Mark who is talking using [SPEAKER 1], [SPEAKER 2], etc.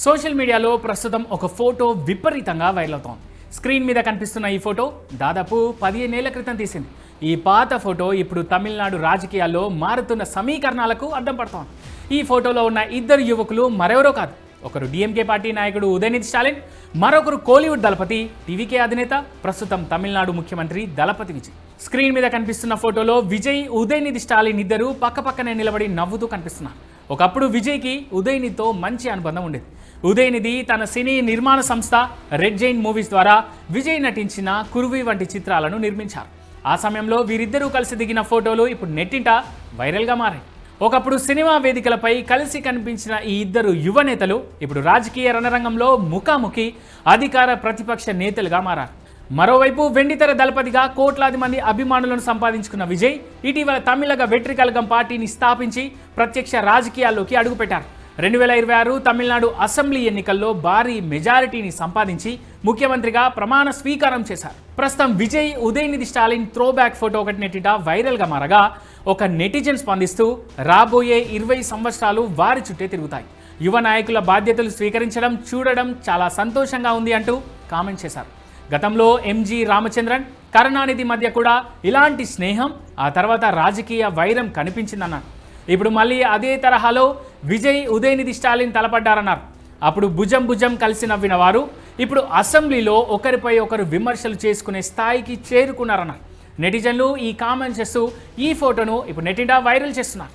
[SPEAKER 1] Social మీడియాలో ప్రస్తుతం ఒక ఫోటో విపరీతంగా వైరల్ అవుతోంది. స్క్రీన్ మీద కనిపిస్తున్న ఈ ఫోటో దాదాపు 15 ఏళ్ల క్రితం తీసింది. ఈ పాత ఫోటో ఇప్పుడు తమిళనాడు రాజకీయాల్లో మారుతున్న సమీకరణాలకు అడ్డం పడుతోంది. ఈ ఫోటోలో ఉన్న ఇద్దరు యువకులు మరెవరో కాదు. ఒకరు డిఎంకే పార్టీ నాయకుడు ఉదయనిధి స్టాలిన్, మరొకరు కోలీవుడ్ దళపతి టీవీకే అధినేత, ప్రస్తుతం తమిళనాడు ముఖ్యమంత్రి దళపతి విజయ్. స్క్రీన్ మీద కనిపిస్తున్న ఫోటోలో విజయ్, ఉదయనిధి స్టాలిన్ ఇద్దరు పక్కపక్కనే నిలబడి నవ్వుతూ కనిపిస్తున్నారు. ఒకప్పుడు విజయ్కి ఉదయనిధితో మంచి అనుబంధం ఉండేది. ఉదయనిధి తన సినీ నిర్మాణ సంస్థ రెడ్ జైన్ మూవీస్ ద్వారా విజయ్ నటించిన కురువి వంటి చిత్రాలను నిర్మించారు. ఆ సమయంలో వీరిద్దరూ కలిసి దిగిన ఫోటోలు ఇప్పుడు నెట్టింట వైరల్గా మారాయి. ఒకప్పుడు సినిమా వేదికలపై కలిసి కనిపించిన ఈ ఇద్దరు యువ నేతలు ఇప్పుడు రాజకీయ రణరంగంలో ముఖాముఖి అధికార ప్రతిపక్ష నేతలుగా మారారు. మరోవైపు వెండితెర దళపతిగా కోట్లాది మంది అభిమానులను సంపాదించుకున్న విజయ్ ఇటీవల తమిళగ వెట్రి కళగం పార్టీని స్థాపించి ప్రత్యక్ష రాజకీయాల్లోకి అడుగుపెట్టారు. 2026 తమిళనాడు అసెంబ్లీ ఎన్నికల్లో భారీ మెజారిటీని సంపాదించి ముఖ్యమంత్రిగా ప్రమాణ స్వీకారం చేశారు. ప్రస్తుతం విజయ్, ఉదయనిధి స్టాలిన్ త్రోబ్యాక్ ఫోటో ఒకటి నెట్టిట వైరల్గా మారగా ఒక నెటిజన్ స్పందిస్తూ రాబోయే 20 సంవత్సరాలు వారి చుట్టే తిరుగుతాయి. యువ నాయకుల బాధ్యతలు స్వీకరించడం చూడడం చాలా సంతోషంగా ఉంది అంటూ కామెంట్ చేశారు. గతంలో ఎంజి రామచంద్రన్, కరుణానిధి మధ్య కూడా ఇలాంటి స్నేహం, ఆ తర్వాత రాజకీయ వైరం కనిపించిందన్నారు. ఇప్పుడు మళ్ళీ అదే తరహాలో విజయ్, ఉదయనిధి స్టాలిన్ తలపడ్డారన్నారు. అప్పుడు భుజం భుజం కలిసి నవ్విన వారు ఇప్పుడు అసెంబ్లీలో ఒకరిపై ఒకరు విమర్శలు చేసుకునే స్థాయికి చేరుకున్నారన్నారు. నెటిజన్లు ఈ కామెంట్స్ చేస్తూ ఈ ఫోటోను ఇప్పుడు నెట్టింట వైరల్ చేస్తున్నారు.